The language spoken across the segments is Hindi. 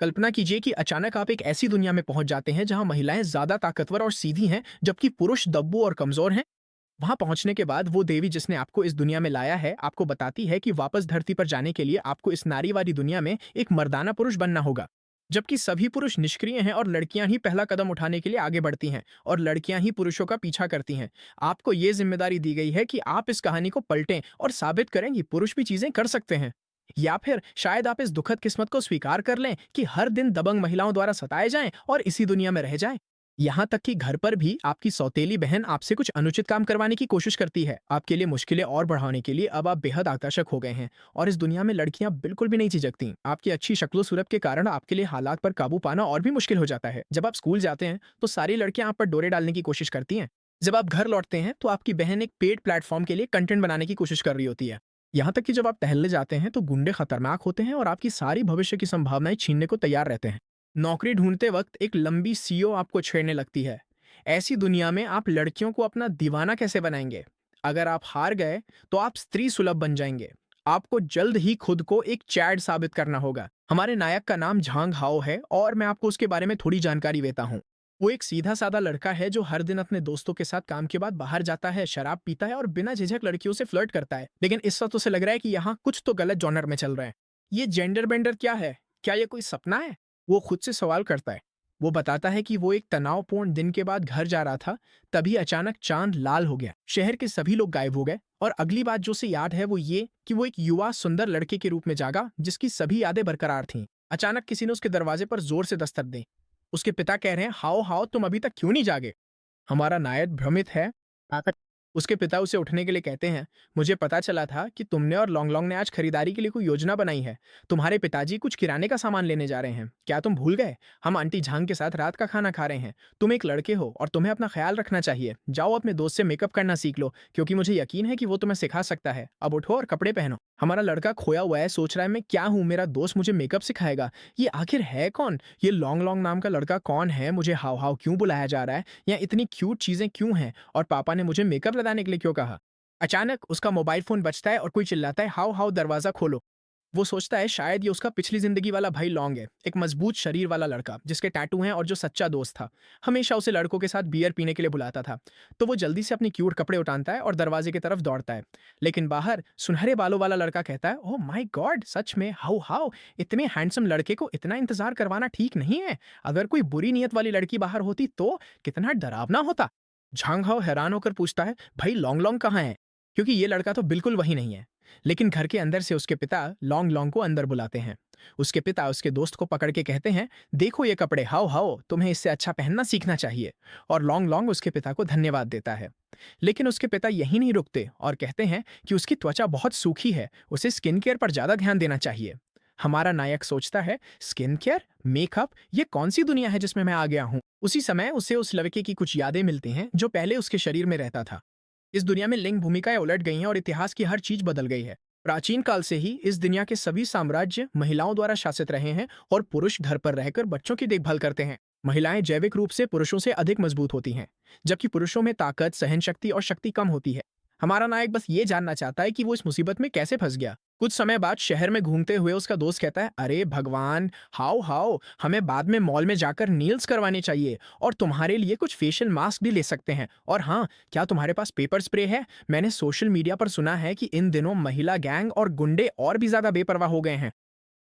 कल्पना कीजिए कि अचानक आप एक ऐसी दुनिया में पहुंच जाते हैं जहां महिलाएं ज्यादा ताकतवर और सीधी हैं, जबकि पुरुष दब्बू और कमजोर हैं। वहां पहुंचने के बाद वो देवी जिसने आपको इस दुनिया में लाया है, आपको बताती है कि वापस धरती पर जाने के लिए आपको इस नारीवादी दुनिया में एक मर्दाना पुरुष बनना होगा। जबकि सभी पुरुष निष्क्रिय हैं और लड़कियां ही पहला कदम उठाने के लिए आगे बढ़ती हैं और लड़कियां ही पुरुषों का पीछा करती हैं। आपको ये जिम्मेदारी दी गई है कि आप इस कहानी को पलटें और साबित करें कि पुरुष भी चीजें कर सकते हैं। या फिर शायद आप इस दुखद किस्मत को स्वीकार कर लें कि हर दिन दबंग महिलाओं द्वारा सताए जाएं और इसी दुनिया में रह जाएं। यहाँ तक कि घर पर भी आपकी सौतेली बहन आपसे कुछ अनुचित काम करवाने की कोशिश करती है। आपके लिए मुश्किलें और बढ़ाने के लिए अब आप बेहद आकर्षक हो गए हैं और इस दुनिया में लड़कियां बिल्कुल भी नहीं झिझकती। आपकी अच्छी शक्लो सूरत के कारण आपके लिए हालात पर काबू पाना और भी मुश्किल हो जाता है। जब आप स्कूल जाते हैं तो सारी लड़कियां आप पर डोरे डालने की कोशिश करती हैं। जब आप घर लौटते हैं तो आपकी बहन एक पेड प्लेटफॉर्म के लिए कंटेंट बनाने की कोशिश कर रही होती है। यहाँ तक कि जब आप टहलने जाते हैं तो गुंडे खतरनाक होते हैं और आपकी सारी भविष्य की संभावनाएं छीनने को तैयार रहते हैं। नौकरी ढूंढते वक्त एक लंबी सीओ आपको छेड़ने लगती है। ऐसी दुनिया में आप लड़कियों को अपना दीवाना कैसे बनाएंगे? अगर आप हार गए तो आप स्त्री सुलभ बन जाएंगे। आपको जल्द ही खुद को एक चैड साबित करना होगा। हमारे नायक का नाम झांग हाओ है और मैं आपको उसके बारे में थोड़ी जानकारी देता हूँ। वो एक सीधा साधा लड़का है जो हर दिन अपने दोस्तों के साथ काम के बाद बाहर जाता है, शराब पीता है और बिना झिझक लड़कियों से फ्लर्ट करता है। लेकिन इस वक्त उसे लग रहा है कि यहाँ कुछ तो गलत जॉनर में चल रहा है। ये जेंडर बेंडर क्या है? क्या ये कोई सपना है? वो खुद से सवाल करता है। वो बताता है कि वो एक तनावपूर्ण दिन के बाद घर जा रहा था, तभी अचानक चांद लाल हो गया, शहर के सभी लोग गायब हो गए और अगली बात जो उसे याद है वो ये कि वो एक युवा सुंदर लड़के के रूप में जागा जिसकी सभी यादें बरकरार थीं। अचानक किसी ने उसके दरवाजे पर जोर से दस्तक दी। उसके पिता कह रहे हैं, हाओ हाओ तुम अभी तक क्यों नहीं जागे? हमारा नायक भ्रमित है। उसके पिता उसे उठने के लिए कहते हैं, मुझे पता चला था कि तुमने और लॉन्ग लॉन्ग ने आज खरीदारी के लिए कोई योजना बनाई है। तुम्हारे पिताजी कुछ किराने का सामान लेने जा रहे हैं। क्या तुम भूल गए? हम आंटी झांग के साथ रात का खाना खा रहे हैं। तुम एक लड़के हो और तुम्हें अपना ख्याल रखना चाहिए। जाओ अपने दोस्त से मेकअप करना सीख लो, क्योंकि मुझे यकीन है कि वो तुम्हें सिखा सकता है। अब उठो और कपड़े पहनो। हमारा लड़का खोया हुआ है, सोच रहा है मैं क्या हूँ, मेरा दोस्त मुझे मेकअप सिखाएगा। ये आखिर है कौन? ये लॉन्ग लॉन्ग नाम का लड़का कौन है? मुझे हाव हाव क्यों बुलाया जा रहा है? या इतनी क्यूट चीजें क्यों हैं? और पापा ने मुझे मेकअप लगाने के लिए क्यों कहा? अचानक उसका मोबाइल फोन बजता है और कोई चिल्लाता है, हाउ हाउ दरवाजा खोलो। वो सोचता है शायद ये उसका पिछली जिंदगी वाला भाई लॉन्ग है, एक मजबूत शरीर वाला लड़का जिसके टैटू हैं और जो सच्चा दोस्त था। हमेशा उसे लड़कों के साथ बियर पीने के लिए बुलाता था। तो वो जल्दी से अपनी क्यूट कपड़े उठाता है और दरवाजे की तरफ दौड़ता है। लेकिन बाहर सुनहरे बालों वाला लड़का कहता है, ओह माय गॉड, सच में हाउ हाउ, इतने हैंडसम लड़के को इतना इंतजार करवाना ठीक नहीं है। अगर कोई बुरी नीयत वाली लड़की बाहर होती तो कितना डरावना होता। झांग हाओ हैरान होकर पूछता है, भाई लॉन्ग लॉन्ग कहाँ है? क्योंकि ये लड़का तो बिल्कुल वही नहीं है। लेकिन घर के अंदर से उसके पिता लॉन्ग लॉन्ग को अंदर बुलाते हैं। उसके पिता उसके दोस्त को पकड़ के कहते हैं, देखो ये कपड़े, हाओ हाओ तुम्हें इससे अच्छा पहनना सीखना चाहिए। और लॉन्ग लॉन्ग उसके पिता को धन्यवाद देता है। लेकिन उसके पिता यही नहीं रुकते और कहते हैं कि उसकी त्वचा बहुत सूखी है, उसे स्किन केयर पर ज्यादा ध्यान देना चाहिए। हमारा नायक सोचता है, स्किन केयर, मेकअप, ये कौन सी दुनिया है जिसमें मैं आ गया हूँ? उसी समय उसे उस लड़के की कुछ यादें मिलती हैं जो पहले उसके शरीर में रहता था। इस दुनिया में लिंग भूमिकाएं उलट गई हैं और इतिहास की हर चीज बदल गई है। प्राचीन काल से ही इस दुनिया के सभी साम्राज्य महिलाओं द्वारा शासित रहे हैं और पुरुष घर पर रहकर बच्चों की देखभाल करते हैं। महिलाएं जैविक रूप से पुरुषों से अधिक मजबूत होती हैं, जबकि पुरुषों में ताकत, सहन शक्ति और शक्ति कम होती है। हमारा नायक बस ये जानना चाहता है कि वो इस मुसीबत में कैसे फंस गया। कुछ समय बाद शहर में घूमते हुए उसका दोस्त कहता है, अरे भगवान, हाउ हाउ हमें बाद में मॉल में जाकर नील्स करवाने चाहिए और तुम्हारे लिए कुछ फेशियल मास्क भी ले सकते हैं। और हाँ, क्या तुम्हारे पास पेपर स्प्रे है? मैंने सोशल मीडिया पर सुना है कि इन दिनों महिला गैंग और गुंडे और भी ज्यादा बेपरवाह हो गए हैं।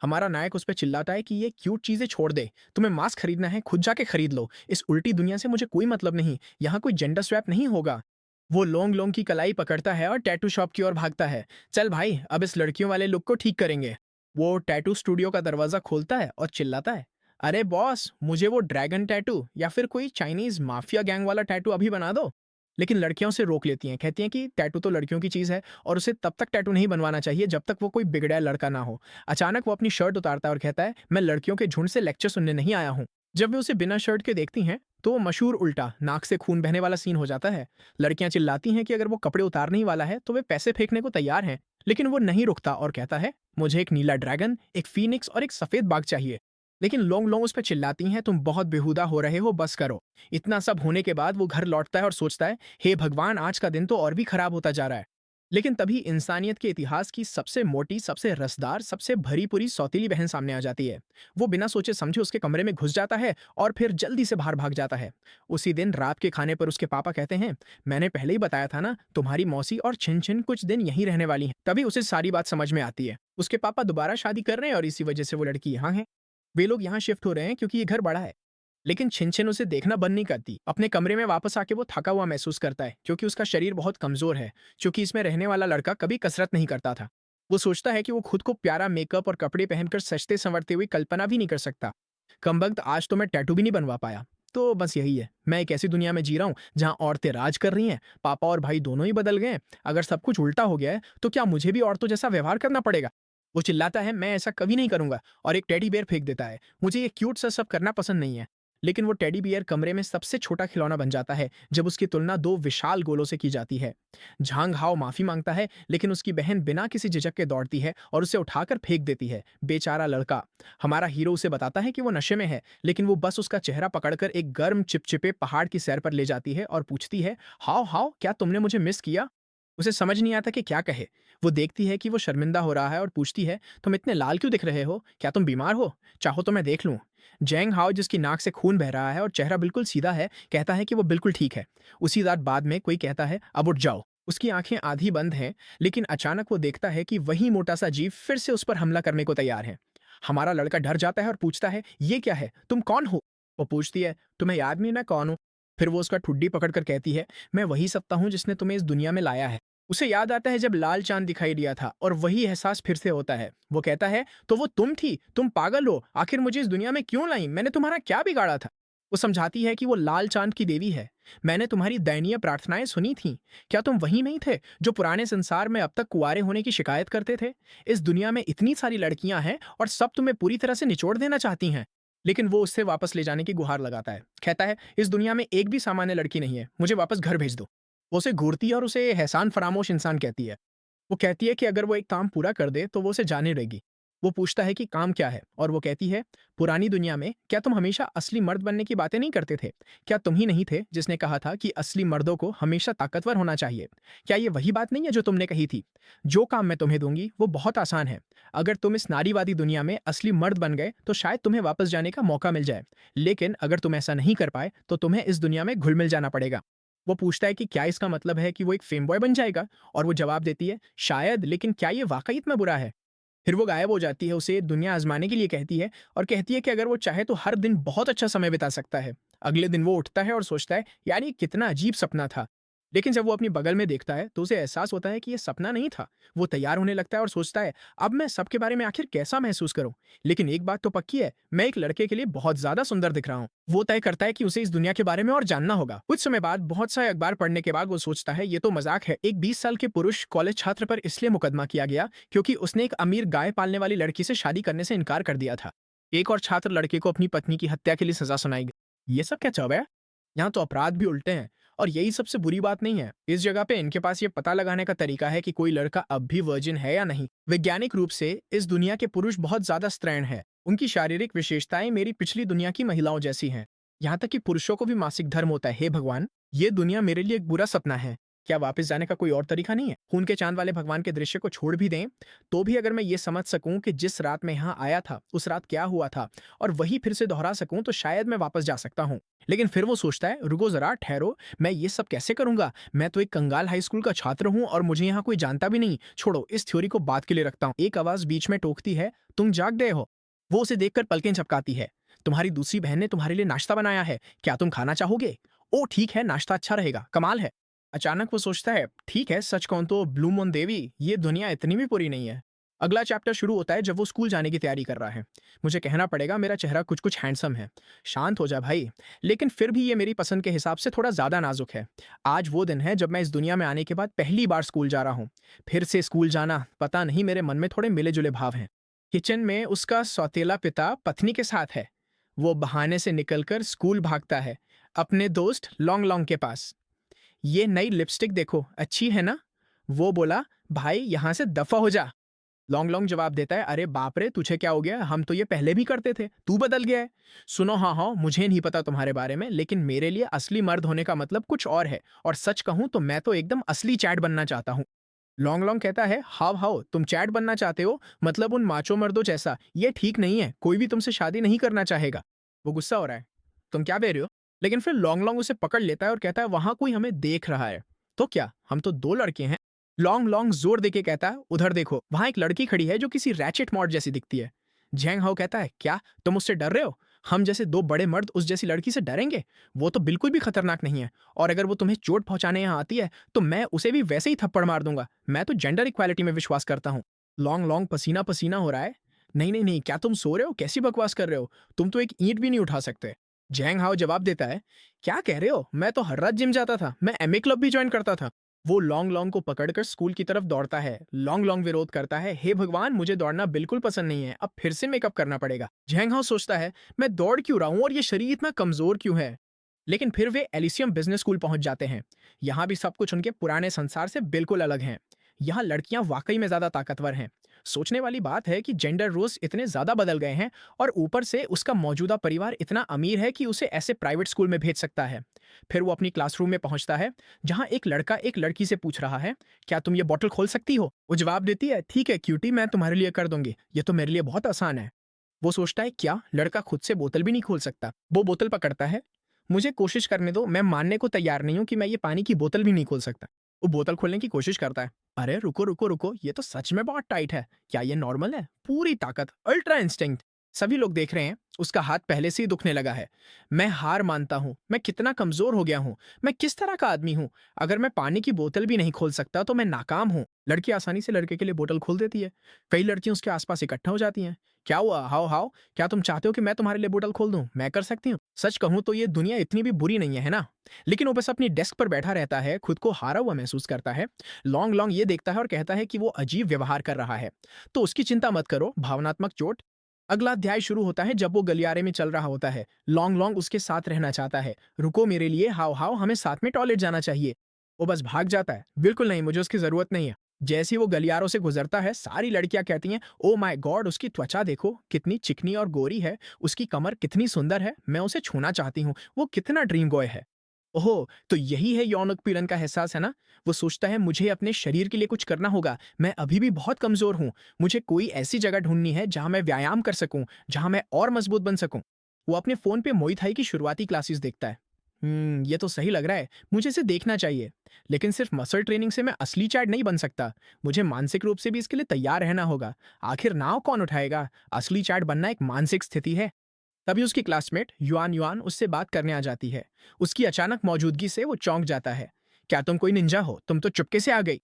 हमारा नायक उस पर चिल्लाता है कि ये क्यूट चीजें छोड़ दे, तुम्हें मास्क खरीदना है खुद जाके खरीद लो, इस उल्टी दुनिया से मुझे कोई मतलब नहीं, यहाँ कोई जेंडर स्वैप नहीं होगा। वो लोंग लोंग की कलाई पकड़ता है और टैटू शॉप की ओर भागता है। चल भाई, अब इस लड़कियों वाले लुक को ठीक करेंगे। वो टैटू स्टूडियो का दरवाजा खोलता है और चिल्लाता है, अरे बॉस, मुझे वो ड्रैगन टैटू या फिर कोई चाइनीज माफिया गैंग वाला टैटू अभी बना दो। लेकिन लड़कियां उसे रोक लेती हैं, कहती हैं कि टैटू तो लड़कियों की चीज है और उसे तब तक टैटू नहीं बनवाना चाहिए जब तक वो कोई बिगड़ैल लड़का ना हो। अचानक वो अपनी शर्ट उतारता है और कहता है, मैं लड़कियों के झुंड से लेक्चर सुनने नहीं आया हूँ। जब वे उसे बिना शर्ट के देखती हैं तो वो मशहूर उल्टा नाक से खून बहने वाला सीन हो जाता है। लड़कियां चिल्लाती हैं कि अगर वो कपड़े उतारने ही वाला है तो वे पैसे फेंकने को तैयार हैं। लेकिन वो नहीं रुकता और कहता है, मुझे एक नीला ड्रैगन, एक फीनिक्स और एक सफेद बाघ चाहिए। लेकिन लोंग लोंग उस पर चिल्लाती हैं, तुम बहुत बेहुदा हो रहे हो, बस करो। इतना सब होने के बाद वो घर लौटता है और सोचता है, हे भगवान, आज का दिन तो और भी खराब होता जा रहा है। लेकिन तभी इंसानियत के इतिहास की सबसे मोटी, सबसे रसदार, सबसे भरी पूरी सौतीली बहन सामने आ जाती है। वो बिना सोचे समझे उसके कमरे में घुस जाता है और फिर जल्दी से बाहर भाग जाता है। उसी दिन रात के खाने पर उसके पापा कहते हैं, मैंने पहले ही बताया था ना, तुम्हारी मौसी और छिन छिन कुछ दिन यहीं रहने वाली हैं। तभी उसे सारी बात समझ में आती है। उसके पापा दोबारा शादी कर रहे हैं और इसी वजह से वो लड़की यहाँ है। वे लोग यहाँ शिफ्ट हो रहे हैं क्योंकि ये घर बड़ा है। लेकिन छिन-छिन उसे देखना बंद नहीं करती। अपने कमरे में वापस आके वो थका हुआ महसूस करता है क्योंकि उसका शरीर बहुत कमज़ोर है, क्योंकि इसमें रहने वाला लड़का कभी कसरत नहीं करता था। वो सोचता है कि वो खुद को प्यारा मेकअप और कपड़े पहनकर सजते-संवरते हुए कल्पना भी नहीं कर सकता। कमबख्त आज तो मैं टैटू भी नहीं बनवा पाया। तो बस यही है, मैं एक ऐसी दुनिया में जी रहा हूँ जहाँ औरतें राज कर रही हैं, पापा और भाई दोनों ही बदल गए हैं। अगर सब कुछ उल्टा हो गया है, तो क्या मुझे भी औरतों जैसा व्यवहार करना पड़ेगा? वो चिल्लाता है, मैं ऐसा कभी नहीं करूँगा और एक टेडी बियर फेंक देता है। मुझे ये क्यूट सा सब करना पसंद नहीं है। लेकिन वो टेडी बियर कमरे में सबसे छोटा खिलौना बन जाता है जब उसकी तुलना दो विशाल गोलों से की जाती है। झांग हाओ माफी मांगता है, लेकिन उसकी बहन बिना किसी झिझक के दौड़ती है और उसे उठाकर फेंक देती है। बेचारा लड़का। हमारा हीरो उसे बताता है कि वो नशे में है, लेकिन वो बस उसका चेहरा पकड़कर एक गर्म चिपचिपे पहाड़ की सैर पर ले जाती है और पूछती है, हाओ हाओ, क्या तुमने मुझे मिस किया? उसे समझ नहीं आता कि क्या कहे। वो देखती है कि वो शर्मिंदा हो रहा है और पूछती है, तुम इतने लाल क्यों दिख रहे हो? क्या तुम बीमार हो? चाहो तो मैं देख लूं। जैंग हाओ, जिसकी नाक से खून बह रहा है और चेहरा बिल्कुल सीधा है, कहता है कि वो बिल्कुल ठीक है। उसी रात बाद में कोई कहता है, अब उठ जाओ। उसकी आंखें आधी बंद हैं, लेकिन अचानक वो देखता है कि वही मोटा सा जीव फिर से उस पर हमला करने को तैयार है। हमारा लड़का डर जाता है और पूछता है, ये क्या है? तुम कौन हो? वो पूछती है, तुम्हें याद नहीं मैं कौन हूँ? फिर वो उसका ठुड्डी पकड़कर कहती है, मैं वही सत्ता हूँ जिसने तुम्हें इस दुनिया में लाया है। उसे याद आता है जब लाल चांद दिखाई दिया था और वही एहसास फिर से होता है। वो कहता है, तो वो तुम थी, तुम पागल हो, आखिर मुझे इस दुनिया में क्यों लाई? मैंने तुम्हारा क्या बिगाड़ा था? वो समझाती है कि वो लाल चांद की देवी है। मैंने तुम्हारी दयनीय प्रार्थनाएं सुनी थीं। क्या तुम वही नहीं थे जो पुराने संसार में अब तक कुंवारे होने की शिकायत करते थे? इस दुनिया में इतनी सारी लड़कियां हैं और सब तुम्हें पूरी तरह से निचोड़ देना चाहती हैं। लेकिन वो उससे वापस ले जाने की गुहार लगाता है। कहता है, इस दुनिया में एक भी सामान्य लड़की नहीं है, मुझे वापस घर भेज दो। वो उसे घूरती है और उसे एहसान फरामोश इंसान कहती है। वो कहती है कि अगर वो एक काम पूरा कर दे तो वो उसे जाने देगी। वो पूछता है कि काम क्या है और वो कहती है, पुरानी दुनिया में क्या तुम हमेशा असली मर्द बनने की बातें नहीं करते थे? क्या तुम ही नहीं थे जिसने कहा था कि असली मर्दों को हमेशा ताकतवर होना चाहिए? क्या ये वही बात नहीं है जो तुमने कही थी? जो काम मैं तुम्हें दूंगी वो बहुत आसान है। अगर तुम इस नारीवादी दुनिया में असली मर्द बन गए तो शायद तुम्हें वापस जाने का मौका मिल जाए। लेकिन अगर तुम ऐसा नहीं कर पाए तो तुम्हें इस दुनिया में घुल मिल जाना पड़ेगा। वो पूछता है कि क्या इसका मतलब है कि वो एक फेम बॉय बन जाएगा? और वो जवाब देती है, शायद, लेकिन क्या ये वाकई इतना बुरा है? फिर वो गायब हो जाती है, उसे दुनिया आजमाने के लिए कहती है और कहती है कि अगर वो चाहे तो हर दिन बहुत अच्छा समय बिता सकता है। अगले दिन वो उठता है और सोचता है, यार ये कितना अजीब सपना था। लेकिन जब वो अपनी बगल में देखता है तो उसे एहसास होता है कि ये सपना नहीं था। वो तैयार होने लगता है और सोचता है, अब मैं सबके बारे में आखिर कैसा महसूस करूं? लेकिन एक बात तो पक्की है, मैं एक लड़के के लिए बहुत ज्यादा सुंदर दिख रहा हूँ। वो तय करता है कि उसे इस दुनिया के बारे में और जानना होगा। कुछ समय बाद बहुत सारे अखबार पढ़ने के बाद वो सोचता है, ये तो मजाक है। एक 20 साल के पुरुष कॉलेज छात्र पर इसलिए मुकदमा किया गया क्योंकि उसने एक अमीर गाय पालने वाली लड़की से शादी करने से इनकार कर दिया था। एक और छात्र लड़के को अपनी पत्नी की हत्या के लिए सजा सुनाई गई। ये सब क्या चल रहा है? यहाँ तो अपराध भी उल्टे हैं। और यही सबसे बुरी बात नहीं है, इस जगह पे इनके पास ये पता लगाने का तरीका है कि कोई लड़का अब भी वर्जिन है या नहीं। वैज्ञानिक रूप से इस दुनिया के पुरुष बहुत ज्यादा स्त्रैण है। उनकी शारीरिक विशेषताएं मेरी पिछली दुनिया की महिलाओं जैसी हैं। यहाँ तक कि पुरुषों को भी मासिक धर्म होता है। हे भगवान, ये दुनिया मेरे लिए एक बुरा सपना है। क्या वापस जाने का कोई और तरीका नहीं है? खून के चांद वाले भगवान के दृश्य को छोड़ भी दें तो भी अगर मैं ये समझ सकूं कि जिस रात मैं यहाँ आया था उस रात क्या हुआ था और वही फिर से दोहरा सकूं तो शायद मैं वापस जा सकता हूँ। लेकिन फिर वो सोचता है, रुको जरा, ठहरो, मैं ये सब कैसे करूंगा? मैं तो एक कंगाल हाई स्कूल का छात्र हूँ और मुझे यहाँ कोई जानता भी नहीं। छोड़ो, इस थ्योरी को बात के लिए रखता हूँ। एक आवाज बीच में टोकती है, तुम जाग गए हो। वो उसे देखकर पलकें झपकाती है। तुम्हारी दूसरी बहन ने तुम्हारे लिए नाश्ता बनाया है, क्या तुम खाना चाहोगे? ओ ठीक है, नाश्ता अच्छा रहेगा, कमाल है। अचानक वो सोचता है, ठीक है, सच कहूं तो ब्लू मून देवी, ये दुनिया इतनी भी बुरी नहीं है। अगला चैप्टर शुरू होता है जब वो स्कूल जाने की तैयारी कर रहा है। मुझे कहना पड़ेगा, मेरा चेहरा कुछ कुछ हैंडसम है। शांत हो जा भाई। लेकिन फिर भी ये मेरी पसंद के हिसाब से थोड़ा ज्यादा नाजुक है। आज वो दिन है जब मैं इस दुनिया में आने के बाद पहली बार स्कूल जा रहा हूँ। फिर से स्कूल जाना, पता नहीं, मेरे मन में थोड़े मिले जुले भाव हैं। किचन में उसका सौतेला पिता पत्नी के साथ है। वो बहाने से निकलकर स्कूल भागता है, अपने दोस्त लॉन्ग लॉन्ग के पास। ये नई लिपस्टिक देखो, अच्छी है ना? वो बोला, भाई यहाँ से दफा हो जा। लॉन्ग लॉन्ग जवाब देता है, अरे बाप रे, तुझे क्या हो गया? हम तो ये पहले भी करते थे, तू बदल गया है। सुनो, हाँ हाँ, मुझे नहीं पता तुम्हारे बारे में, लेकिन मेरे लिए असली मर्द होने का मतलब कुछ और है। और सच कहूं तो मैं तो एकदम असली चैट बनना चाहता हूँ। लॉन्ग लॉन्ग कहता है, हाउ हाउ तुम चैट बनना चाहते हो, मतलब उन माचो मर्दों जैसा, ये ठीक नहीं है, कोई भी तुमसे शादी नहीं करना चाहेगा। वो गुस्सा हो रहा है, तुम क्या कह रहे हो? लेकिन फिर लॉन्ग लॉन्ग उसे पकड़ लेता है और कहता है, वहां कोई हमें देख रहा है। तो क्या, हम तो दो लड़के हैं। लॉन्ग लॉन्ग जोर देके कहता है, उधर देखो, वहां एक लड़की खड़ी है जो किसी रैचेट मॉड जैसी दिखती है। जैंग हाउ कहता है, क्या तुम उससे डर रहे हो? हम जैसे दो बड़े मर्द उस जैसी लड़की से डरेंगे? वो तो बिल्कुल भी खतरनाक नहीं है, और अगर वो तुम्हें चोट पहुंचाने यहाँ आती है तो मैं उसे भी वैसे ही थप्पड़ मार दूंगा। मैं तो जेंडर इक्वालिटी में विश्वास करता हूँ। लॉन्ग लॉन्ग पसीना पसीना हो रहा है। नहीं नहीं नहीं, क्या तुम सो रहे हो? कैसी बकवास कर रहे हो? तुम तो एक ईंट भी नहीं उठा सकते। जैंग हाओ जवाब देता है, क्या कह रहे हो? मैं तो हर रात जिम जाता था, मैं एमए क्लब भी ज्वाइन करता था। वो लॉन्ग लॉन्ग को पकड़कर स्कूल की तरफ दौड़ता है। लॉन्ग लॉन्ग विरोध करता है, हे भगवान, मुझे दौड़ना बिल्कुल पसंद नहीं है, अब फिर से मेकअप करना पड़ेगा। जैंग हाओ सोचता है, मैं दौड़ क्यों रहा हूं और ये शरीर इतना कमजोर क्यों है? लेकिन फिर वे एलिसियम बिजनेस स्कूल पहुंच जाते हैं। यहाँ भी सब कुछ उनके पुराने संसार से बिल्कुल अलग है। यहाँ लड़कियां वाकई में ज्यादा ताकतवर हैं। सोचने वाली बात है कि जेंडर रोल्स इतने ज्यादा बदल गए हैं, और ऊपर से उसका मौजूदा परिवार इतना अमीर है कि उसे ऐसे प्राइवेट स्कूल में भेज सकता है। फिर वो अपनी क्लासरूम में पहुंचता है, जहां एक लड़का एक लड़की से पूछ रहा है, क्या तुम ये बॉटल खोल सकती हो? वो जवाब देती है, ठीक है क्यूटी, मैं तुम्हारे लिए कर दूंगी, ये तो मेरे लिए बहुत आसान है। वो सोचता है, क्या लड़का खुद से बोतल भी नहीं खोल सकता? वो बोतल पकड़ता है। मुझे कोशिश करने दो, मैं मानने को तैयार नहीं हूं कि मैं ये पानी की बोतल भी नहीं खोल सकता। वो बोतल खोलने की कोशिश करता है। अरे रुको रुको रुको, ये तो सच में बहुत टाइट है। क्या ये नॉर्मल है? पूरी ताकत, अल्ट्रा इंस्टिंक्ट। सभी लोग देख रहे हैं, उसका हाथ पहले से ही दुखने लगा है। मैं हार मानता हूं, मैं कितना कमजोर हो गया हूं, मैं किस तरह का आदमी हूं। अगर मैं पानी की बोतल भी नहीं खोल सकता तो मैं नाकाम हूं। लड़की आसानी से लड़के के लिए बोतल खोल देती है। कई लड़कियां उसके आसपास इकट्ठा हो जाती हैं। क्या हुआ? हाओ हाओ, क्या तुम चाहते हो कि मैं तुम्हारे लिए बोतल खोल दूं? मैं कर सकती हूँ। सच कहूं तो ये दुनिया इतनी भी बुरी नहीं है ना? लेकिन वो बस अपनी डेस्क पर बैठा रहता है, खुद को हारा हुआ महसूस करता है। लॉन्ग लॉन्ग ये देखता है और कहता है कि वो अजीब व्यवहार कर रहा है। तो उसकी चिंता मत करो, भावनात्मक चोट। अगला अध्याय शुरू होता है जब वो गलियारे में चल रहा होता है। लॉन्ग लॉन्ग उसके साथ रहना चाहता है। रुको मेरे लिए, हाओ हाओ, हमें साथ में टॉयलेट जाना चाहिए। वो बस भाग जाता है, बिल्कुल नहीं, मुझे उसकी जरूरत नहीं है। जैसे ही वो गलियारों से गुजरता है, सारी लड़कियां कहती हैं, ओ माय गॉड, उसकी त्वचा देखो कितनी चिकनी और गोरी है, उसकी कमर कितनी सुंदर है, मैं उसे छूना चाहती हूँ, वो कितना ड्रीम बॉय है। ओहो, तो यही है यौन उत्पीड़न का एहसास, है ना? वो सोचता है, मुझे अपने शरीर के लिए कुछ करना होगा, मैं अभी भी बहुत कमजोर हूँ। मुझे कोई ऐसी जगह ढूंढनी है जहां मैं व्यायाम कर सकूं, जहां मैं और मजबूत बन सकूं। वो अपने फोन पे मुई थाई की शुरुआती क्लासेस देखता है। ये तो सही लग रहा है, मुझे इसे देखना चाहिए। लेकिन सिर्फ मसल ट्रेनिंग से मैं असली चैट नहीं बन सकता, मुझे मानसिक रूप से भी इसके लिए तैयार रहना होगा। आखिर नाव कौन उठाएगा? असली चैट बनना एक मानसिक स्थिति है। तभी उसकी क्लासमेट युआन युआन उससे बात करने आ जाती है। उसकी अचानक मौजूदगी से वो चौंक जाता है। क्या तुम कोई निंजा हो? तुम तो चुपके से आ गई।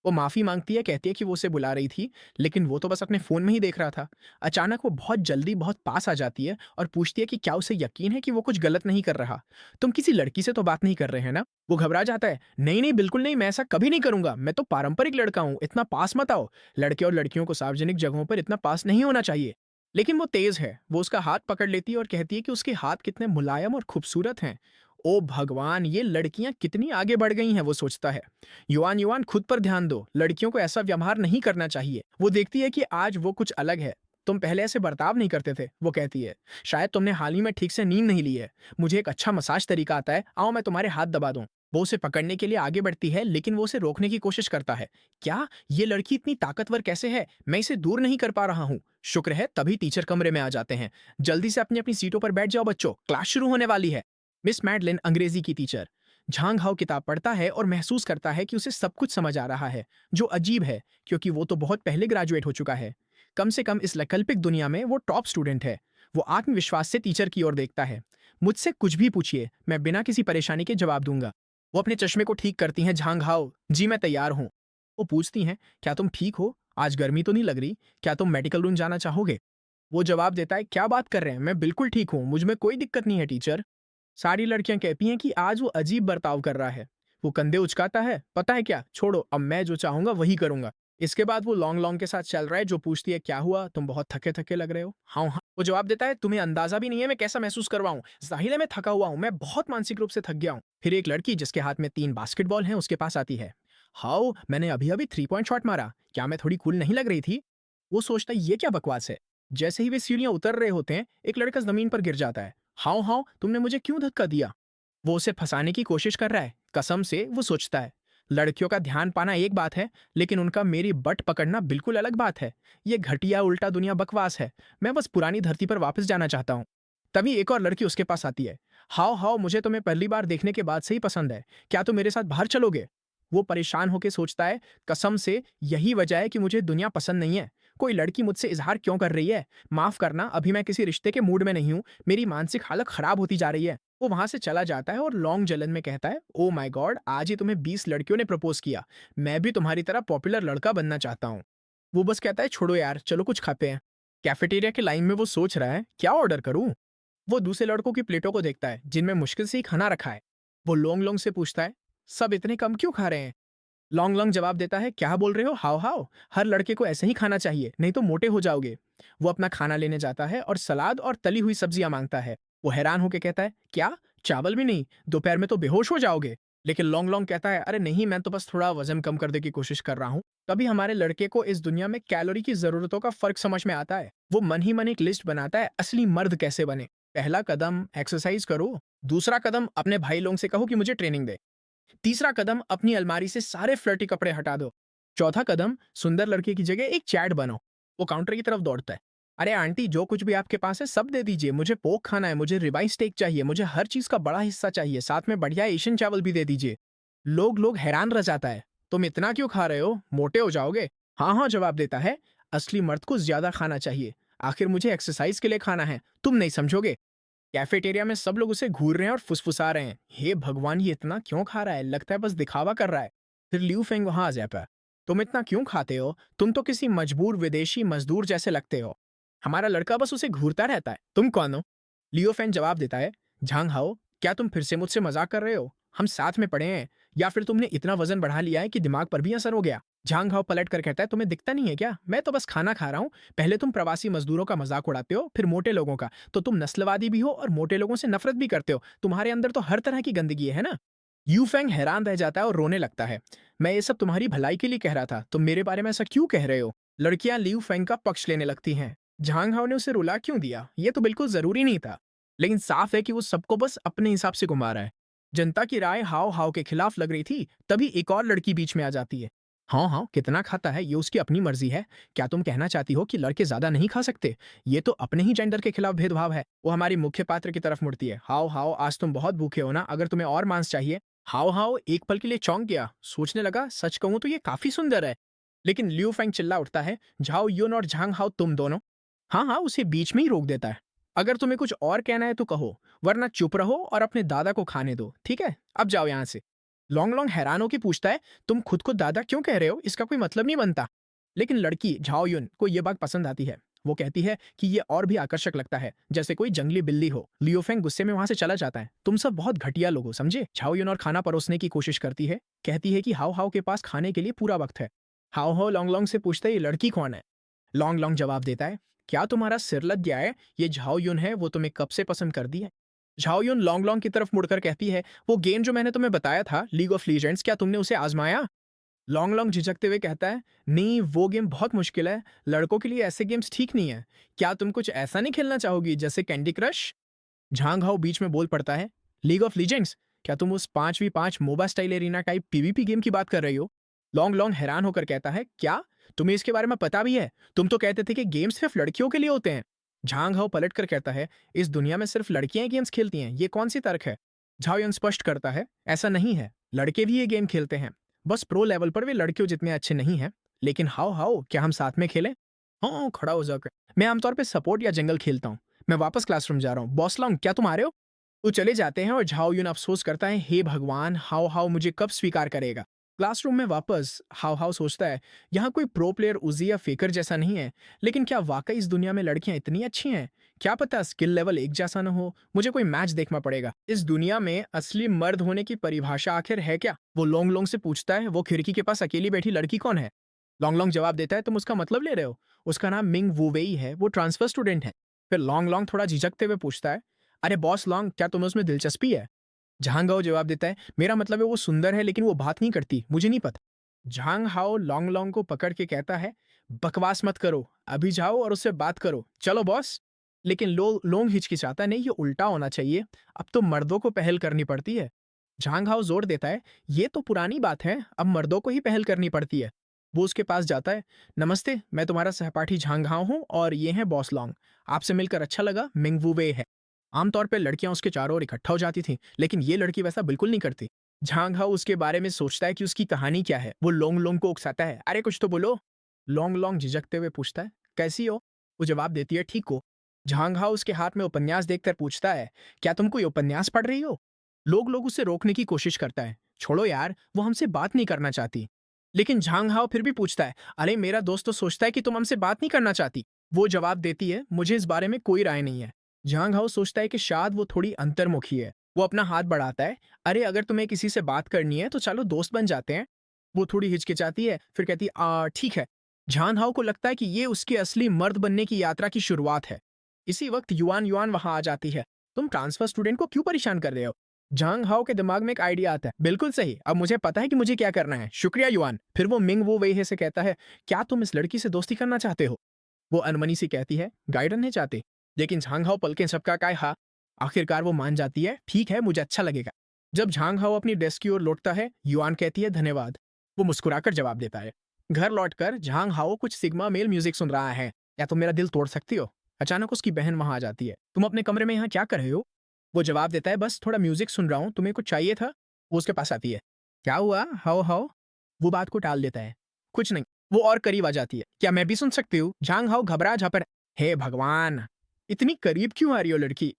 वो माफ़ी माँगती है, कहती है कि वो उसे बुला रही थी, लेकिन वो तो बस अपने फ़ोन में ही देख रहा था। अचानक वो बहुत जल्दी बहुत पास आ जाती है और पूछती है कि क्या उसे यकीन है कि वो कुछ गलत नहीं कर रहा? तुम किसी लड़की से तो बात नहीं कर रहे हैं ना? वो घबरा जाता है। नहीं, नहीं, बिल्कुल नहीं, मैं ऐसा कभी नहीं करूँगा। मैं तो पारंपरिक लड़का हूँ, इतना पास मत आओ। लड़के और लड़कियों को सार्वजनिक जगहों पर इतना पास नहीं होना चाहिए। लेकिन वो तेज़ है। वो उसका हाथ पकड़ लेती है और कहती है कि उसके हाथ कितने मुलायम और खूबसूरत हैं। ओ भगवान! ये लड़कियाँ कितनी आगे बढ़ गई हैं, वो सोचता है। युआन युआन, खुद पर ध्यान दो, लड़कियों को ऐसा व्यवहार नहीं करना चाहिए। वो देखती है कि आज वो कुछ अलग है। तुम पहले ऐसे बर्ताव नहीं करते थे, वो कहती है। शायद तुमने हाल ही में ठीक से नींद नहीं ली है। मुझे एक अच्छा मसाज तरीका आता है, आओ मैं तुम्हारे हाथ दबा दूं। वो उसे पकड़ने के लिए आगे बढ़ती है, लेकिन वो उसे रोकने की कोशिश करता है। क्या ये लड़की इतनी ताकतवर कैसे है? मैं इसे दूर नहीं कर पा रहा हूँ। शुक्र है तभी टीचर कमरे में आ जाते हैं। जल्दी से अपनी अपनी सीटों पर बैठ जाओ बच्चों, क्लास शुरू होने वाली है। मिस मैडलिन, अंग्रेजी की टीचर। झांग हाओ किताब पढ़ता है और महसूस करता है कि उसे सब कुछ समझ आ रहा है, जो अजीब है, क्योंकि वो तो बहुत पहले ग्रेजुएट हो चुका है। कम से कम इस वैकल्पिक दुनिया में वो टॉप स्टूडेंट है। वो आत्मविश्वास से टीचर की ओर देखता है। मुझसे कुछ भी पूछिए, मैं बिना किसी परेशानी के जवाब दूंगा। वो अपने चश्मे को ठीक करती हैं। झांग हाओ, जी मैं तैयार हूँ। वो पूछती हैं, क्या तुम ठीक हो? आज गर्मी तो नहीं लग रही? क्या तुम मेडिकल रूम जाना चाहोगे? वो जवाब देता है, क्या बात कर रहे हैं, मैं बिल्कुल ठीक हूँ, मुझ में कोई दिक्कत नहीं है टीचर। सारी लड़कियां कहती हैं कि आज वो अजीब बर्ताव कर रहा है। वो कंधे उचकाता है, पता है क्या, छोड़ो, अब मैं जो चाहूंगा वही करूंगा। इसके बाद वो लॉन्ग लॉन्ग के साथ चल रहा है, जो पूछती है, क्या हुआ, तुम बहुत थके थके लग रहे हो? हाँ हाँ, वो जवाब देता है, तुम्हें अंदाजा भी नहीं है मैं कैसा महसूस कर रहा हूँ। जाहिर है मैं थका हुआ हूँ, मैं बहुत मानसिक रूप से थक गया हूँ। फिर एक लड़की जिसके हाथ में 3 बास्केटबॉल हैं उसके पास आती है। हाउ, मैंने अभी अभी 3 पॉइंट शॉट मारा, क्या मैं थोड़ी कूल नहीं लग रही थी? वो सोचता है, ये क्या बकवास है। जैसे ही वे सीढ़ियां उतर रहे होते हैं, एक लड़का जमीन पर गिर जाता है। हाउ हाउ, तुमने मुझे क्यों धक्का दिया? वो उसे फंसाने की कोशिश कर रहा है, कसम से, वो सोचता है। लड़कियों का ध्यान पाना एक बात है, लेकिन उनका मेरी बट पकड़ना बिल्कुल अलग बात है। ये घटिया उल्टा दुनिया बकवास है। मैं बस पुरानी धरती पर वापस जाना चाहता हूँ। तभी एक और लड़की उसके पास आती है। हाओ हाओ, मुझे तुम्हें पहली बार देखने के बाद से ही पसंद है। क्या तुम मेरे साथ बाहर चलोगे? वो परेशान होकर सोचता है, कसम से यही वजह है कि मुझे दुनिया पसंद नहीं है। कोई लड़की मुझसे इजहार क्यों कर रही है? माफ करना, अभी मैं किसी रिश्ते के मूड में नहीं हूँ। मेरी मानसिक हालत खराब होती जा रही है। वो वहां से चला जाता है और लॉन्ग जलन में कहता है, ओ माय गॉड, आज ही तुम्हें 20 लड़कियों ने प्रपोज किया। मैं भी तुम्हारी तरह पॉपुलर लड़का बनना चाहता हूँ। वो बस कहता है, छोड़ो यार, चलो कुछ खाते हैं। कैफेटेरिया के लाइन में वो सोच रहा है, क्या ऑर्डर करूं? वो दूसरे लड़कों की प्लेटों को देखता है जिनमें मुश्किल से ही खाना रखा है। वो लोंग लोंग से पूछता है, सब इतने कम क्यों खा रहे हैं? लॉन्ग लॉन्ग जवाब देता है, क्या बोल रहे हो? हाओ हाओ, हर लड़के को ऐसे ही खाना चाहिए, नहीं तो मोटे हो जाओगे। वो अपना खाना लेने जाता है और सलाद और तली हुई सब्जियां मांगता है। वो हैरान होकर कहता है, क्या चावल भी नहीं? दोपहर में तो बेहोश हो जाओगे। लेकिन लॉन्ग लॉन्ग कहता है, अरे नहीं, मैं तो बस थोड़ा वजन कम करने की कोशिश कर रहा हूँ। तभी हमारे लड़के को इस दुनिया में कैलोरी की जरूरतों का फर्क समझ में आता है। वो मन ही मन एक लिस्ट बनाता है, असली मर्द कैसे बने। पहला कदम, एक्सरसाइज करो। दूसरा कदम, अपने भाई लोगों से कहो कि मुझे ट्रेनिंग दे। तीसरा कदम, अपनी अलमारी से सारे फ्लर्टी कपड़े हटा दो। चौथा कदम, सुंदर लड़के की जगह एक चैट बनो। वो काउंटर की तरफ दौड़ता है। अरे आंटी, जो कुछ भी आपके पास है सब दे दीजिए। मुझे पोक खाना है, मुझे रिबाई स्टेक चाहिए, मुझे हर चीज का बड़ा हिस्सा चाहिए, साथ में बढ़िया एशियन चावल भी दे दीजिए। लोग हैरान रह जाता है, तुम इतना क्यों खा रहे हो? मोटे हो जाओगे। हाँ हाँ जवाब देता है, असली मर्द को ज्यादा खाना चाहिए। आखिर मुझे एक्सरसाइज के लिए खाना है, तुम नहीं समझोगे। कैफेटेरिया में सब लोग उसे घूर रहे हैं और फुसफुसा रहे हैं, हे भगवान, ये इतना क्यों खा रहा है? लगता है बस दिखावा कर रहा है। फिर लियू फेंग वहां आ जाता है। तुम इतना क्यों खाते हो? तुम तो किसी मजबूर विदेशी मजदूर जैसे लगते हो। हमारा लड़का बस उसे घूरता रहता है, तुम कौन हो? लियो फेंग जवाब देता है, झांग हाओ, क्या तुम फिर से मुझसे मजाक कर रहे हो? हम साथ में पढ़े हैं, या फिर तुमने इतना वजन बढ़ा लिया है कि दिमाग पर भी असर हो गया? झांग हाओ पलट कर कहता है, तुम्हें दिखता नहीं है क्या? मैं तो बस खाना खा रहा हूँ। पहले तुम प्रवासी मजदूरों का मजाक उड़ाते हो, फिर मोटे लोगों का। तो तुम नस्लवादी भी हो और मोटे लोगों से नफरत भी करते हो। तुम्हारे अंदर तो हर तरह की गंदगी है ना। यू फेंग हैरान रह जाता है और रोने लगता है। मैं ये सब तुम्हारी भलाई के लिए कह रहा था, तुम मेरे बारे में ऐसा क्यों कह रहे हो? लड़कियां लियू फेंग का पक्ष लेने लगती हैं। झांग हाओ ने उसे रुला क्यों दिया? ये तो बिल्कुल जरूरी नहीं था। लेकिन साफ है कि वो सबको बस अपने हिसाब से घुमा रहा है। जनता की राय हाव हाव के खिलाफ लग रही थी, तभी एक और लड़की बीच में आ जाती है। हाँ हाँ, कितना खाता है ये उसकी अपनी मर्जी है। क्या तुम कहना चाहती हो कि लड़के ज्यादा नहीं खा सकते? ये तो अपने ही जेंडर के खिलाफ भेदभाव है। वो हमारी मुख्य पात्र की तरफ मुड़ती है। हाओ हाओ, आज तुम बहुत भूखे हो ना, अगर तुम्हें और मांस चाहिए। हाओ हाओ एक पल के लिए चौंक गया, सोचने लगा, सच कहूं तो ये काफी सुंदर है। लेकिन लियू फेंग चिल्ला उठता है, झाओ यून और झांग हाओ, तुम दोनों। हाँ हाँ, उसे बीच में ही रोक देता है। अगर तुम्हें कुछ और कहना है तो कहो, वरना चुप रहो और अपने दादा को खाने दो, ठीक है? अब जाओ यहाँ से। लॉन्ग लॉन्ग हैरान होकर पूछता है, तुम खुद को दादा क्यों कह रहे हो? इसका कोई मतलब नहीं बनता। लेकिन लड़की झाओ युन को यह बात पसंद आती है। वो कहती है कि ये और भी आकर्षक लगता है, जैसे कोई जंगली बिल्ली हो। लियो फेंग गुस्से में वहां से चला जाता है। तुम सब बहुत घटिया लोग हो, समझे? झाओ युन और खाना परोसने की कोशिश करती है, कहती है कि हाओ हाओ के पास खाने के लिए पूरा वक्त है। हाओ हाओ लॉन्ग लॉन्ग से पूछता है, ये लड़की कौन है? लॉन्ग लॉन्ग जवाब देता है, क्या तुम्हारा सिर लग गया है? ये झाओ युन है, वो तुम्हें कब से पसंद कर दी है। झाओ युन लॉन्ग लॉन्ग की तरफ मुड़कर कहती है, वो गेम जो मैंने तुम्हें बताया था, लीग ऑफ लीजेंड्स, क्या तुमने उसे आजमाया? लॉन्ग लॉन्ग झिझकते हुए कहता है, नहीं, वो गेम बहुत मुश्किल है। लड़कों के लिए ऐसे गेम्स ठीक नहीं है। क्या तुम कुछ ऐसा नहीं खेलना चाहोगी जैसे कैंडी क्रश? झांग हाओ बीच में बोल पड़ता है, लीग ऑफ लीजेंड्स? क्या तुम उस 5v5 MOBA style arena type PVP game की बात कर रही हो? लॉन्ग लॉन्ग हैरान होकर कहता है, क्या तुम्हें इसके बारे में पता भी है? तुम तो कहते थे कि गेम्स सिर्फ लड़कियों के लिए होते हैं। झांग हाओ पलट कर कहता है, इस दुनिया में सिर्फ लड़कियां गेम्स खेलती हैं, ये कौन सी तर्क है? झाओ यन स्पष्ट करता है, ऐसा नहीं है, लड़के भी ये गेम खेलते हैं। बस प्रो लेवल पर वे लड़कियों जितने अच्छे नहीं हैं। लेकिन हाओ हाओ, क्या हम साथ में खेलें? हाँ, खड़ा हो जाकर। मैं आमतौर पे सपोर्ट या जंगल खेलता हूँ। मैं वापस क्लासरूम जा रहा हूँ। बॉस लॉन्ग, क्या तुम आ रहे हो? वो चले जाते हैं और झाओ यून अफसोस करता है, हे भगवान, हाओ हाओ मुझे कब स्वीकार करेगा? क्लासरूम में वापस हाओ हाओ सोचता है, यहाँ कोई प्रो प्लेयर उजी या फेकर जैसा नहीं है। लेकिन क्या वाकई इस दुनिया में लड़कियां इतनी अच्छी हैं? क्या पता स्किल लेवल एक जैसा न हो। मुझे कोई मैच देखना पड़ेगा। इस दुनिया में असली मर्द होने की परिभाषा आखिर है क्या? वो लोंग लोंग से पूछता है, वो खिड़की के पास अकेली बैठी लड़की कौन है? लॉन्ग लॉन्ग जवाब देता है, तुम उसका मतलब ले रहे हो? उसका नाम मिंग वुवेई है, वो ट्रांसफर स्टूडेंट है। फिर लॉन्ग लॉन्ग थोड़ा झिझकते हुए पूछता है, अरे बॉस लॉन्ग, क्या तुम्हें उसमें दिलचस्पी है? झांग हाओ जवाब देता है, मेरा मतलब है वो सुंदर है, लेकिन वो बात नहीं करती, मुझे नहीं पता। झांग हाओ लॉन्ग लॉन्ग को पकड़ के कहता है, बकवास मत करो, अभी जाओ और उससे बात करो, चलो बॉस। लेकिन लोंग हिचकिचाता, नहीं, ये उल्टा होना चाहिए। अब तो मर्दों को पहल करनी पड़ती है। झांग हाओ जोर देता है, ये तो पुरानी बात है, अब मर्दों को ही पहल करनी पड़ती है। वो उसके पास जाता है। नमस्ते, मैं तुम्हारा सहपाठी झांग हाओ हूँ और ये है बॉस लॉन्ग। आपसे मिलकर अच्छा लगा, मिंग वू वे है। आमतौर पर लड़कियां उसके चारों ओर इकट्ठा हो जाती थीं, लेकिन ये लड़की वैसा बिल्कुल नहीं करती। झांग हाओ उसके बारे में सोचता है कि उसकी कहानी क्या है। वो लोंग लोंग को उकसाता है, अरे कुछ तो बोलो। लोंग लोंग झिझकते हुए पूछता है, कैसी हो? वो जवाब देती है, ठीक हो। झांग हाओ उसके हाथ में उपन्यास देखकर पूछता है, क्या तुम कोई उपन्यास पढ़ रही हो? लोग उसे रोकने की कोशिश करता है, छोड़ो यार, वो हमसे बात नहीं करना चाहती। लेकिन झांग हाओ फिर भी पूछता है, अरे मेरा दोस्त तो सोचता है कि तुम हमसे बात नहीं करना चाहती। वो जवाब देती है, मुझे इस बारे में कोई राय नहीं है। झांग हाओ सोचता है कि शायद वो थोड़ी अंतर्मुखी है। वो अपना हाथ बढ़ाता है, अरे अगर तुम्हें किसी से बात करनी है तो चलो दोस्त बन जाते हैं। वो थोड़ी हिचकिचाती है, फिर कहती है, ठीक है। झांग हाओ को लगता है कि ये उसके असली मर्द बनने की यात्रा की शुरुआत है। इसी वक्त युआन युआन वहां आ जाती है। तुम ट्रांसफर स्टूडेंट को क्यों परेशान कर रहे हो? झांग हाओ के दिमाग में एक आइडिया आता है, बिल्कुल सही, अब मुझे पता है कि मुझे क्या करना है, शुक्रिया युआन। फिर वो मिंग वो वेहे से कहता है, क्या तुम इस लड़की से दोस्ती करना चाहते हो? वो अनमनी सी कहती है, गाइडन नहीं चाहते। लेकिन झांग हाओ पलकें सबका काय हा। आखिरकार वो मान जाती है, ठीक है मुझे अच्छा लगेगा। जब झांग हाओ अपनी डेस्क की ओर लौटता है, युआन कहती है, धन्यवाद। वो मुस्कुराकर जवाब देता है। घर लौटकर झांग हाओ कुछ सिग्मा मेल म्यूजिक सुन रहा है। या तुम मेरा दिल तोड़ सकती हो? अचानक उसकी बहन वहां आ जाती है, तुम अपने कमरे में यहाँ क्या कर रहे हो? वो जवाब देता है, बस थोड़ा म्यूजिक सुन रहा हूँ, तुम्हें कुछ चाहिए था? वो उसके पास आती है, क्या हुआ हाओ हाओ? वो बात को टाल देता है, कुछ नहीं। वो और करीब आ जाती है, क्या मैं भी सुन सकती हूँ? झांग हाओ घबरा झापर, हे भगवान, इतनी करीब क्यों आ रही हो लड़की?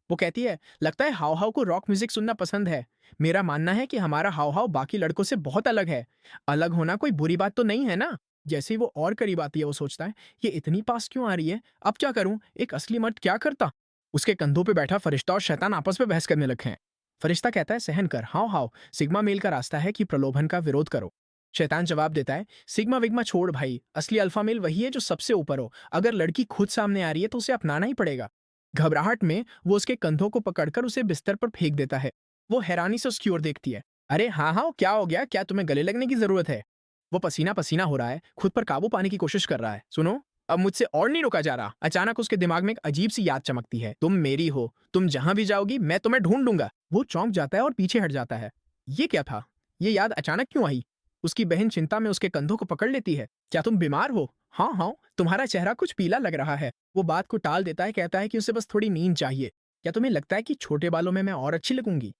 वो कहती है, लगता है हाव हाव को रॉक म्यूजिक सुनना पसंद है। मेरा मानना है कि हमारा हाव हाव बाकी लड़कों से बहुत अलग है। अलग होना कोई बुरी बात तो नहीं है ना? जैसे ही वो और करीब आती है, वो सोचता है, ये इतनी पास क्यों आ रही है? अब क्या करूं? एक असली मर्द क्या करता? उसके कंधों पे बैठा फरिश्ता और शैतान आपस में बहस करने लगे हैं। फरिश्ता कहता है, सहन कर हाव हाव, सिग्मा मेल का रास्ता है कि प्रलोभन का विरोध करो। शैतान जवाब देता है, सिग्मा विग्मा छोड़ भाई, असली अल्फा मेल वही है जो सबसे ऊपर हो। अगर लड़की खुद सामने आ रही है तो उसे अपनाना ही पड़ेगा। घबराहट में वो उसके कंधों को पकड़कर उसे बिस्तर पर फेंक देता है। वो हैरानी से उसकी ओर देखती है, अरे हाँ हाँ क्या हो गया, क्या तुम्हें गले लगने की जरूरत है? वो पसीना पसीना हो रहा है, खुद पर काबू पाने की कोशिश कर रहा है। सुनो, अब मुझसे और नहीं रोका जा रहा। अचानक उसके दिमाग में एक अजीब सी याद चमकती है, तुम मेरी हो, तुम जहां भी जाओगी मैं तुम्हें ढूंढ लूंगा। वो चौंक जाता है और पीछे हट जाता है। ये क्या था? ये याद अचानक क्यों आई? उसकी बहन चिंता में उसके कंधों को पकड़ लेती है, क्या तुम बीमार हो? हाँ हाँ, तुम्हारा चेहरा कुछ पीला लग रहा है। वो बात को टाल देता है, कहता है कि उसे बस थोड़ी नींद चाहिए। क्या तुम्हें लगता है कि छोटे बालों में मैं और अच्छी लगूंगी?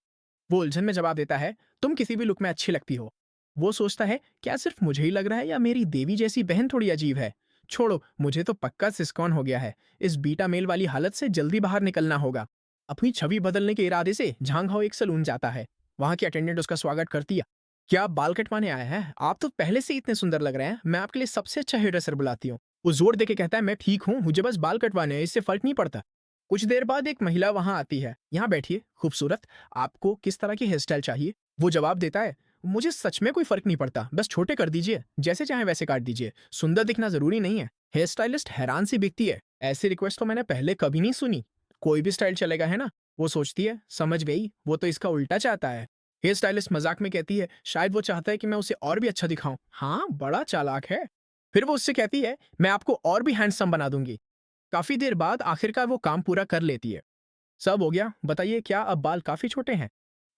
वो उलझन में जवाब देता है, तुम किसी भी लुक में अच्छी लगती हो। वो सोचता है, क्या सिर्फ मुझे ही लग रहा है या मेरी देवी जैसी बहन थोड़ी अजीब है? छोड़ो, मुझे तो पक्का सिस्कॉन हो गया है। इस बीटा मेल वाली हालत से जल्दी बाहर निकलना होगा। अपनी छवि बदलने के इरादे से झांग हाओ एक सलून जाता है। वहां की अटेंडेंट उसका स्वागत करती है। क्या आप बाल कटवाने आए हैं? आप तो पहले से ही इतने सुंदर लग रहे हैं, मैं आपके लिए सबसे अच्छा हेयर ड्रेसर बुलाती हूँ। वो जोर देके कहता है, मैं ठीक हूँ, मुझे बस बाल कटवाने हैं, इससे फर्क नहीं पड़ता। कुछ देर बाद एक महिला वहां आती है, यहाँ बैठिए खूबसूरत, आपको किस तरह की हेयर स्टाइल चाहिए? वो जवाब देता है, मुझे सच में कोई फर्क नहीं पड़ता, बस छोटे कर दीजिए, जैसे चाहे वैसे काट दीजिए, सुंदर दिखना जरूरी नहीं है। हेयर स्टाइलिस्ट हैरान सी दिखती है, ऐसी रिक्वेस्ट तो मैंने पहले कभी नहीं सुनी। कोई भी स्टाइल चलेगा है ना? वो सोचती है, समझ गई, वो तो इसका उल्टा चाहता है। हेयर स्टाइलिस्ट मजाक में कहती है, शायद वो चाहता है कि मैं उसे और भी अच्छा दिखाऊं। हाँ, बड़ा चालाक है। फिर वो उससे कहती है, मैं आपको और भी हैंडसम बना दूंगी। काफी देर बाद आखिरकार वो काम पूरा कर लेती है। सब हो गया, बताइए क्या अब बाल काफी छोटे हैं?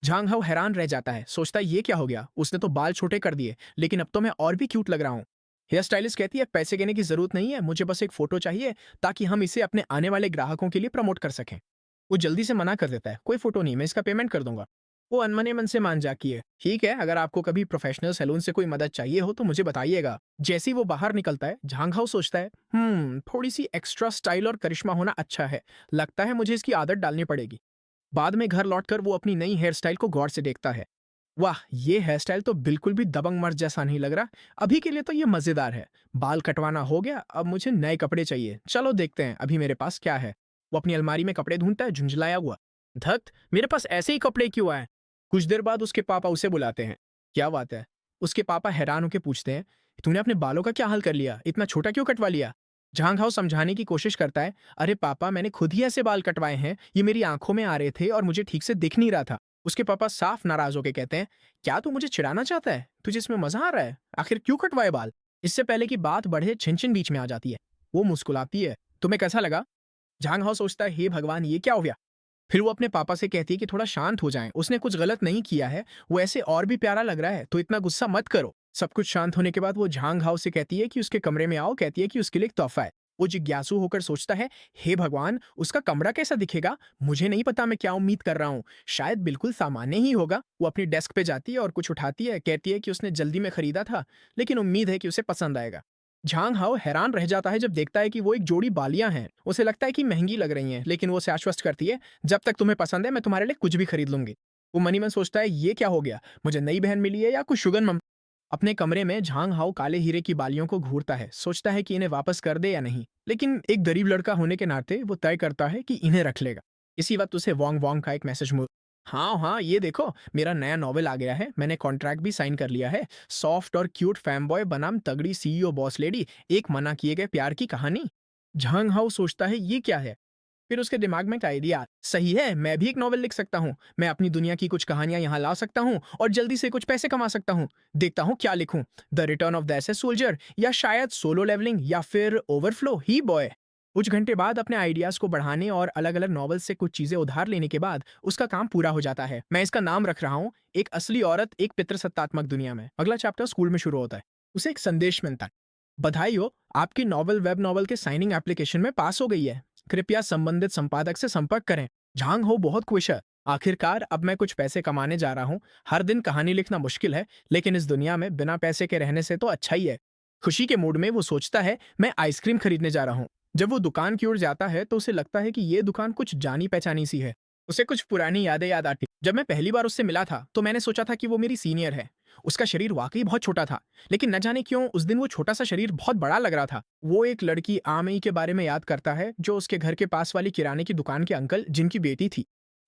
झांग हाओ हैरान रह जाता है, सोचता है ये क्या हो गया, उसने तो बाल छोटे कर दिए, लेकिन अब तो मैं और भी क्यूट लग रहा हूँ। हेयर स्टाइलिस्ट कहती है, पैसे देने की जरूरत नहीं है, मुझे बस एक फोटो चाहिए ताकि हम इसे अपने आने वाले ग्राहकों के लिए प्रमोट कर सकें। वो जल्दी से मना कर देता है, कोई फोटो नहीं, मैं इसका पेमेंट कर दूंगा। वो अनमने मन से मान जाती है, ठीक है, अगर आपको कभी प्रोफेशनल सैलून से कोई मदद चाहिए हो तो मुझे बताइएगा। जैसे ही वो बाहर निकलता है, झांग हाओ सोचता है, थोड़ी सी एक्स्ट्रा स्टाइल और करिश्मा होना अच्छा है, लगता है मुझे इसकी आदत डालनी पड़ेगी। बाद में घर लौटकर वो अपनी नई हेयर स्टाइल को गौर से देखता है। वाह, ये हेयर स्टाइल तो बिल्कुल भी दबंग मर्द जैसा नहीं लग रहा। अभी के लिए तो ये मजेदार है। बाल कटवाना हो गया, अब मुझे नए कपड़े चाहिए, चलो देखते हैं अभी मेरे पास क्या है। वो अपनी अलमारी में कपड़े ढूंढता है, झुंझलाया हुआ, धत, मेरे पास ऐसे ही कपड़े क्यों आए? कुछ देर बाद उसके पापा उसे बुलाते हैं। क्या बात है? उसके पापा हैरान होकर पूछते हैं, तूने अपने बालों का क्या हाल कर लिया, इतना छोटा क्यों कटवा लिया? झांग हाओ समझाने की कोशिश करता है, अरे पापा, मैंने खुद ही ऐसे बाल कटवाए हैं, ये मेरी आंखों में आ रहे थे और मुझे ठीक से दिख नहीं रहा था। उसके पापा साफ नाराज होकर कहते हैं, क्या तू मुझे चिढ़ाना चाहता है? तुझे इसमें मजा आ रहा है? आखिर क्यों कटवाए बाल? इससे पहले कि बात बढ़े, छिनछिन बीच में आ जाती है। वो मुस्कुराती है, तुम्हें कैसा लगा? झांग हाओ सोचता है, हे भगवान, ये क्या हो गया? फिर वो अपने पापा से कहती है कि थोड़ा शांत हो जाएं, उसने कुछ गलत नहीं किया है, वो ऐसे और भी प्यारा लग रहा है, तो इतना गुस्सा मत करो। सब कुछ शांत होने के बाद वो झांग हाओ से कहती है कि उसके कमरे में आओ, कहती है कि उसके लिए एक तोहफा है। वो जिज्ञासु होकर सोचता है, हे भगवान, उसका कमरा कैसा दिखेगा? मुझे नहीं पता मैं क्या उम्मीद कर रहा हूँ, शायद बिल्कुल सामान्य ही होगा। वो अपनी डेस्क पे जाती है और कुछ उठाती है, कहती है कि उसने जल्दी में खरीदा था, लेकिन उम्मीद है कि उसे पसंद आएगा। झांग हाओ हैरान रह जाता है जब देखता है कि वो एक जोड़ी बालियां हैं। उसे लगता है कि महंगी लग रही हैं, लेकिन वो उसे आश्वस्त करती है, जब तक तुम्हें पसंद है मैं तुम्हारे लिए कुछ भी खरीद लूंगी। वो मनी मन सोचता है, ये क्या हो गया, मुझे नई बहन मिली है या कुछ शुगर मम। अपने कमरे में झांग हाओ काले हीरे की बालियों को घूरता है, सोचता है कि इन्हें वापस कर दे या नहीं, लेकिन एक गरीब लड़का होने के नाते वो तय करता है कि इन्हें रख लेगा। इसी वक्त उसे वोंग वोंग का एक मैसेज। हाँ हाँ, ये देखो, मेरा नया नॉवेल आ गया है, मैंने कॉन्ट्रैक्ट भी साइन कर लिया है। सॉफ्ट और क्यूट फैम बॉय बनाम तगड़ी सीईओ बॉस लेडी, एक मना किए गए प्यार की कहानी। झांग हाउ सोचता है, ये क्या है? फिर उसके दिमाग में एक आइडिया, सही है, मैं भी एक नॉवेल लिख सकता हूँ। मैं अपनी दुनिया की कुछ कहानियां यहाँ ला सकता हूँ और जल्दी से कुछ पैसे कमा सकता हूँ। देखता हूँ क्या लिखूं, the return of the SS soldier, या शायद सोलो लेवलिंग, या फिर ओवरफ्लो ही बॉय। कुछ घंटे बाद अपने आइडियाज को बढ़ाने और अलग अलग नॉवेल से कुछ चीजें उधार लेने के बाद उसका काम पूरा हो जाता है। मैं इसका नाम रख रहा हूँ, एक असली औरत एक पितृसत्तात्मक दुनिया में। अगला चैप्टर स्कूल में शुरू होता है। उसे एक संदेश मिलता है, बधाई हो, आपकी नॉवल वेब नॉवल के साइनिंग एप्लीकेशन में पास हो गई है, कृपया संबंधित संपादक से संपर्क करें। झांग हो बहुत खुश है, आखिरकार अब मैं कुछ पैसे कमाने जा रहा हूँ। हर दिन कहानी लिखना मुश्किल है, लेकिन इस दुनिया में बिना पैसे के रहने से तो अच्छा ही है। खुशी के मूड में वो सोचता है, मैं आइसक्रीम खरीदने जा रहा हूँ। जब वो दुकान की ओर जाता है तो उसे लगता है कि ये दुकान कुछ जानी पहचानी सी है। उसे कुछ पुरानी यादें याद आती। जब मैं पहली बार उससे मिला था तो मैंने सोचा था कि वो मेरी सीनियर है। उसका शरीर वाकई बहुत छोटा था, लेकिन न जाने क्यों उस दिन वो छोटा सा शरीर बहुत बड़ा लग रहा था। वो एक लड़की आमई के बारे में याद करता है, जो उसके घर के पास वाली किराने की दुकान के अंकल जिनकी बेटी थी।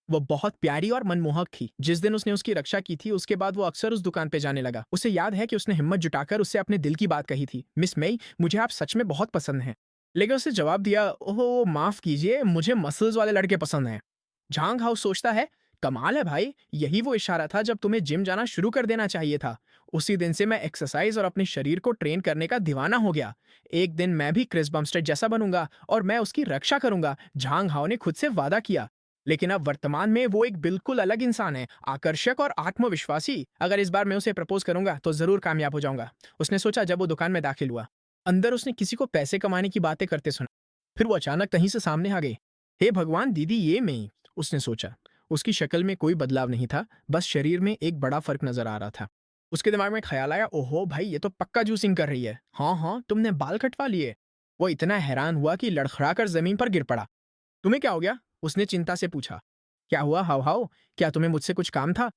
वो बहुत प्यारी और मनमोहक थी। जिस दिन उसने उसकी रक्षा की थी उसके बाद वो अक्सर उस दुकान पे जाने लगा। उसे याद है कि उसने हिम्मत जुटाकर उससे अपने दिल की बात कही थी, मिस मई, मुझे आप सच में बहुत पसंद हैं। लेकिन उसने जवाब दिया, ओहो माफ कीजिए, मुझे मसल्स वाले लड़के पसंद हैं। झांग हाउस सोचता है, कमाल है भाई, यही वो इशारा था जब तुम्हें जिम जाना शुरू कर देना चाहिए था। उसी दिन से मैं एक्सरसाइज और अपने शरीर को ट्रेन करने का दीवाना हो गया। एक दिन मैं भी क्रिस बमस्टेड जैसा बनूंगा और मैं उसकी रक्षा करूंगा, झांग हाओ ने खुद से वादा किया। लेकिन अब वर्तमान में वो एक बिल्कुल अलग इंसान है, आकर्षक और आत्मविश्वासी। अगर इस बार मैं उसे प्रपोज करूंगा तो जरूर कामयाब हो जाऊंगा, उसने सोचा जब वो दुकान में दाखिल हुआ। अंदर उसने किसी को पैसे कमाने की बातें करते सुना। फिर वो अचानक कहीं से सामने आ गई। हे भगवान दीदी, ये मैं, उसने सोचा। उसकी शक्ल में कोई बदलाव नहीं था, बस शरीर में एक बड़ा फर्क नजर आ रहा था। उसके दिमाग में ख्याल आया, ओहो भाई, ये तो पक्का जूसिंग कर रही है। हाँ हाँ, तुमने बाल कटवा लिए। वो इतना हैरान हुआ कि लड़खड़ाकर जमीन पर गिर पड़ा। तुम्हें क्या हो गया, उसने चिंता से पूछा। क्या हुआ हाउ हाउ, क्या तुम्हें मुझसे कुछ काम था?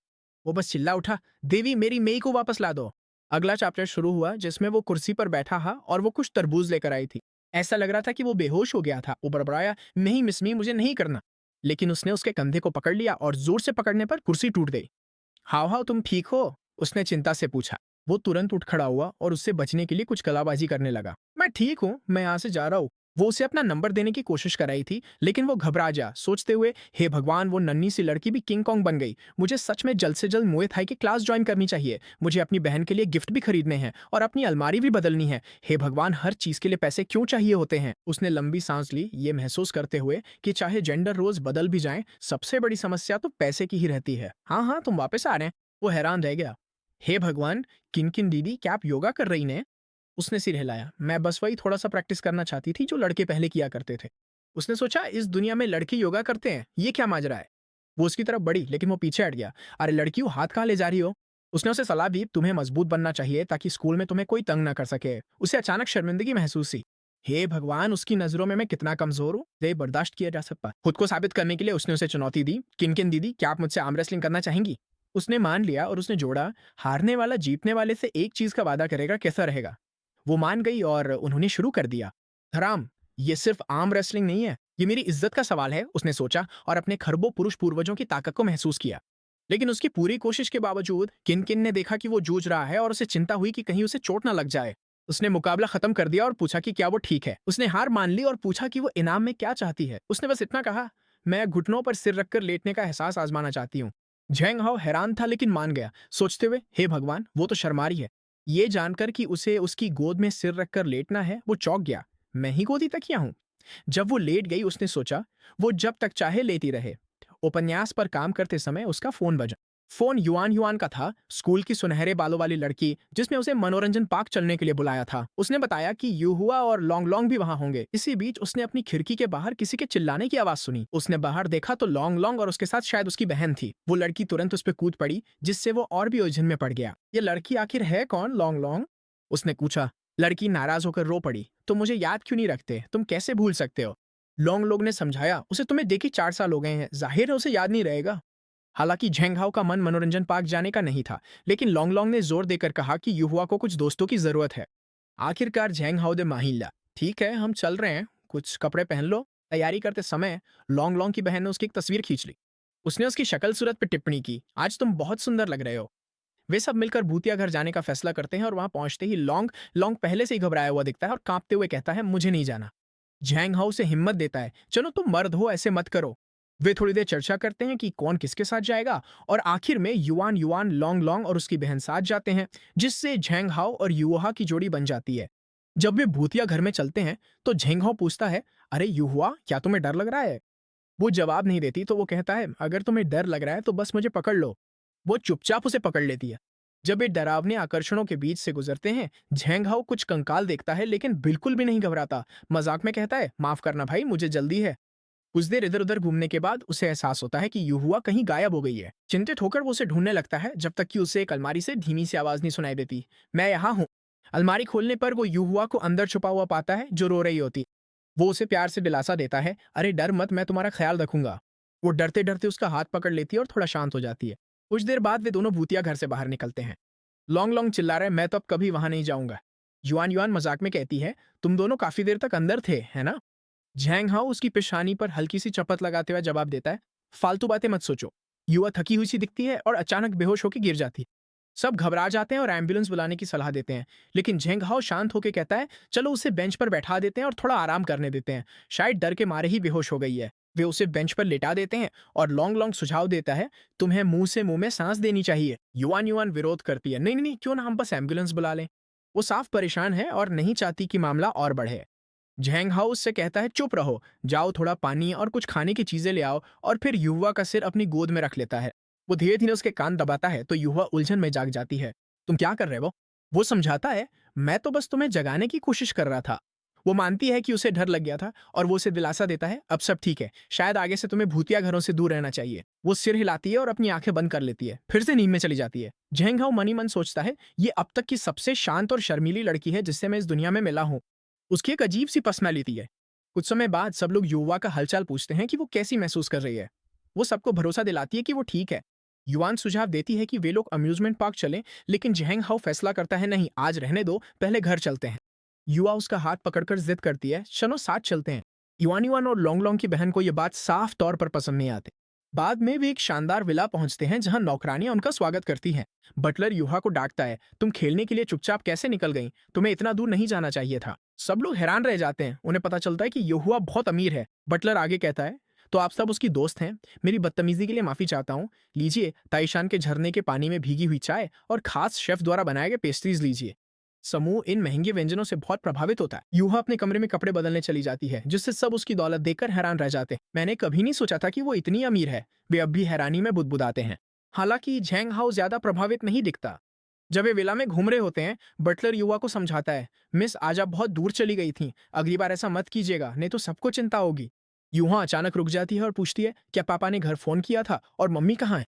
वो बस चिल्ला उठा, देवी मेरी मेई को वापस ला दो। अगला चैप्टर शुरू हुआ जिसमें वो कुर्सी पर बैठा था और वो कुछ तरबूज लेकर आई थी। ऐसा लग रहा था कि वो बेहोश हो गया था। वो बड़बड़ाया, नहीं मिस मी, मुझे नहीं करना। लेकिन उसने उसके कंधे को पकड़ लिया और जोर से पकड़ने पर कुर्सी टूट गई। हाउ हाउ तुम ठीक हो, उसने चिंता से पूछा। वो तुरंत उठ खड़ा हुआ और उससे बचने के लिए कुछ कलाबाजी करने लगा। मैं ठीक हूँ, मैं यहाँ से जा रहा हूँ। वो उसे अपना नंबर देने की कोशिश कर रही थी, लेकिन वो घबरा जा, सोचते हुए, हे भगवान, वो नन्ही सी लड़की भी किंग कॉन्ग बन गई। मुझे सच में जल्द से जल्द मुए थाई की क्लास ज्वाइन करनी चाहिए। मुझे अपनी बहन के लिए गिफ्ट भी खरीदने हैं और अपनी अलमारी भी बदलनी है। हे भगवान, हर चीज के लिए पैसे क्यों चाहिए होते हैं? उसने लंबी सांस ली, ये महसूस करते हुए कि चाहे जेंडर रोज बदल भी जाएं, सबसे बड़ी समस्या तो पैसे की ही रहती है। हाँ हाँ, तुम वापस आ रहे हैं। वो हैरान रह गया। हे भगवान, किन किन दीदी, क्या आप योगा कर रही ने? उसने सिर हिलाया। मैं बस वही थोड़ा सा प्रैक्टिस करना चाहती थी जो लड़के पहले किया करते थे। उसने सोचा, इस दुनिया में लड़के योगा करते हैं, ये क्या माजरा है? वो उसकी तरफ बढ़ी, लेकिन वो पीछे हट गया। अरे लड़कियों, हाथ कहाँ ले जा रही हो? उसने उसे सलाह दी, तुम्हें मजबूत बनना चाहिए ताकि स्कूल में तुम्हें कोई तंग ना कर सके। उसे अचानक शर्मिंदगी महसूस हुई। हे भगवान, उसकी नजरों में मैं कितना कमजोर हूँ, ये बर्दाश्त किया जा सकता। खुद को साबित करने के लिए उसने उसे चुनौती दी, किन किन दीदी, क्या आप मुझसे आर्म रेसलिंग करना चाहेंगी? उसने मान लिया और उसने जोड़ा, हारने वाला जीतने वाले से एक चीज का वादा करेगा, कैसा रहेगा? वो मान गई और उन्होंने शुरू कर दिया। हराम, ये सिर्फ आर्म रेसलिंग नहीं है, ये मेरी इज्जत का सवाल है, उसने सोचा और अपने खरबों पुरुष पूर्वजों की ताकत को महसूस किया। लेकिन उसकी पूरी कोशिश के बावजूद किन किन ने देखा कि वो जूझ रहा है और उसे चिंता हुई कि कहीं उसे चोट ना लग जाए। उसने मुकाबला खत्म कर दिया और पूछा कि क्या वो ठीक है। उसने हार मान ली और पूछा कि वो इनाम में क्या चाहती है। उसने बस इतना कहा, मैं घुटनों पर सिर रखकर लेटने का एहसास आजमाना चाहती हूँ। झेंग हाओ हैरान था लेकिन मान गया, सोचते हुए, हे भगवान, वो तो शर्मा रही है। ये जानकर कि उसे उसकी गोद में सिर रखकर लेटना है, वो चौंक गया। मैं ही गोदी तकिया हूं? जब वो लेट गई उसने सोचा, वो जब तक चाहे लेती रहे। उपन्यास पर काम करते समय उसका फोन बजा। फोन युआन युआन का था, स्कूल की सुनहरे बालों वाली लड़की जिसने उसे मनोरंजन पार्क चलने के लिए बुलाया था। उसने बताया कि यूहुआ और लॉन्ग लॉन्ग भी वहां होंगे। इसी बीच उसने अपनी खिड़की के बाहर किसी के चिल्लाने की आवाज सुनी। उसने बाहर देखा तो लॉन्ग लॉन्ग और उसके साथ शायद उसकी बहन थी। वो लड़की तुरंत उस पर कूद पड़ी, जिससे वो और भी उलझन में पड़ गया। ये लड़की आखिर है कौन, लॉन्ग लॉन्ग? उसने पूछा। लड़की नाराज होकर रो पड़ी। तुम मुझे याद क्यों नहीं रखते? तुम कैसे भूल सकते हो? लॉन्ग लोग ने समझाया, उसे तुम्हें देखे 4 साल हो गए हैं, जाहिर है उसे याद नहीं रहेगा। हालांकि झेंगहाओ का मन मनोरंजन पार्क जाने का नहीं था, लेकिन लॉन्ग लॉन्ग ने जोर देकर कहा कि युहुआ को कुछ दोस्तों की जरूरत है। आखिरकार झेंगहाओ ने मान लिया। ठीक है, हम चल रहे हैं, कुछ कपड़े पहन लो। तैयारी करते समय लॉन्ग लॉन्ग की बहन ने उसकी एक तस्वीर खींच ली। उसने उसकी शक्ल सूरत पर टिप्पणी की, आज तुम बहुत सुंदर लग रहे हो। वे सब मिलकर भूतिया घर जाने का फैसला करते हैं और वहां पहुंचते ही लॉन्ग लॉन्ग पहले से ही घबराया हुआ दिखता है और कांपते हुए कहता है, मुझे नहीं जाना। झैंग हाउ से हिम्मत देता है, चलो तुम मर्द हो, ऐसे मत करो। वे थोड़ी देर चर्चा करते हैं कि कौन किसके साथ जाएगा और आखिर में युआन युआन लॉन्ग लॉन्ग और उसकी बहन साथ जाते हैं, जिससे झैंग हाउ और युहा की जोड़ी बन जाती है। जब वे भूतिया घर में चलते हैं तो झेंग हाउ पूछता है, अरे युहुआ, क्या तुम्हें डर लग रहा है? वो जवाब नहीं देती तो वो कहता है, अगर तुम्हें डर लग रहा है तो बस मुझे पकड़ लो। वो चुपचाप उसे पकड़ लेती है। जब वे डरावने आकर्षणों के बीच से गुजरते हैं, झेंग हाउ कुछ कंकाल देखता है लेकिन बिल्कुल भी नहीं घबराता। मजाक में कहता है, माफ करना भाई, मुझे जल्दी है। कुछ देर इधर उधर घूमने के बाद उसे एहसास होता है कि युहुआ कहीं गायब हो गई है। चिंतित होकर वो उसे ढूंढने लगता है जब तक कि उसे एक अलमारी से धीमी सी आवाज नहीं सुनाई देती, मैं यहाँ हूँ। अलमारी खोलने पर वो युहुआ को अंदर छुपा हुआ पाता है, जो रो रही होती। वो उसे प्यार से दिलासा देता है, अरे डर मत, मैं तुम्हारा ख्याल रखूंगा। वो डरते डरते उसका हाथ पकड़ लेती है और थोड़ा शांत हो जाती है। कुछ देर बाद वे दोनों भूतिया घर से बाहर निकलते हैं। लॉन्ग लॉन्ग चिल्ला रहा है, मैं तो अब कभी वहां नहीं जाऊंगा। युआन युआन मजाक में कहती है, तुम दोनों काफी देर तक अंदर थे, है ना? झैंग हाउ उसकी पेशानी पर हल्की सी चपत लगाते हुए जवाब देता है, फालतू बातें मत सोचो। युवा थकी हुई सी दिखती है और अचानक बेहोश होकर गिर जाती है। सब घबरा जाते हैं और एम्बुलेंस बुलाने की सलाह देते हैं, लेकिन झेंग हाओ शांत होकर कहता है, चलो उसे बेंच पर बैठा देते हैं और थोड़ा आराम करने देते हैं, शायद डर के मारे ही बेहोश हो गई है। वे उसे बेंच पर लेटा देते हैं और लॉन्ग लॉन्ग सुझाव देता है, तुम्हें मुंह से मुंह में सांस देनी चाहिए। युआन युआन विरोध करती है, नहीं नहीं नहीं, क्यों ना हम बस एम्बुलेंस बुला लें। वो साफ परेशान है और नहीं चाहती कि मामला और बढ़े। झैंग हाउ उससे कहता है, चुप रहो, जाओ थोड़ा पानी और कुछ खाने की चीजें ले आओ, और फिर युवा का सिर अपनी गोद में रख लेता है। वो धीरे धीरे उसके कान दबाता है तो युवा उलझन में जाग जाती है। तुम क्या कर रहे हो? वो समझाता है, मैं तो बस तुम्हें जगाने की कोशिश कर रहा था। वो मानती है कि उसे डर लग गया था और वो उसे दिलासा देता है, अब सब ठीक है, शायद आगे से तुम्हें भूतिया घरों से दूर रहना चाहिए। वो सिर हिलाती है और अपनी आंखें बंद कर लेती है, फिर से नींद में चली जाती है। झेंग हाउ मन ही मन सोचता है, ये अब तक की सबसे शांत और शर्मीली लड़की है जिससे मैं इस दुनिया में मिला हूँ। उसकी एक अजीब सी पर्सनैलिटी है। कुछ समय बाद सब लोग युवा का हालचाल पूछते हैं कि वो कैसी महसूस कर रही है। वो सबको भरोसा दिलाती है कि वो ठीक है। युवान सुझाव देती है कि वे लोग अम्यूजमेंट पार्क चलें, लेकिन झेंग हाउ फैसला करता है, नहीं, आज रहने दो, पहले घर चलते हैं। युवा उसका हाथ पकड़कर जिद करती है, चलो साथ चलते हैं। युआन युआन और लॉन्ग लॉन्ग की बहन को यह बात साफ तौर पर पसंद नहीं आती। बाद में वे एक शानदार विला पहुंचते हैं जहां नौकरानियां उनका स्वागत करती हैं। बटलर युहा को डांटता है, तुम खेलने के लिए चुपचाप कैसे निकल गई? तुम्हें इतना दूर नहीं जाना चाहिए था। सब लोग हैरान रह जाते हैं, उन्हें पता चलता है कि युहुआ बहुत अमीर है। बटलर आगे कहता है, तो आप सब उसकी दोस्त हैं, मेरी बदतमीजी के लिए माफी चाहता हूँ। लीजिए ताइशान के झरने के पानी में भीगी हुई चाय और खास शेफ द्वारा बनाए गए पेस्ट्रीज लीजिए। समूह इन महंगे व्यंजनों से बहुत प्रभावित होता है। यूहा अपने कमरे में कपड़े बदलने चली जाती है, जिससे सब उसकी दौलत देखकर हैरान रह जाते हैं। मैंने कभी नहीं सोचा था कि वो इतनी अमीर है। वे अब भी हैरानी में बुदबुदाते हैं। हालांकि झैंग हाउ ज्यादा प्रभावित नहीं दिखता। जब वे विला में घूम रहे होते हैं, बटलर युवा को समझाता है, मिस, आज आप बहुत दूर चली गई थी, अगली बार ऐसा मत कीजिएगा, नहीं तो सबको चिंता होगी। युहा अचानक रुक जाती है और पूछती है, क्या पापा ने घर फोन किया था और मम्मी कहाँ है?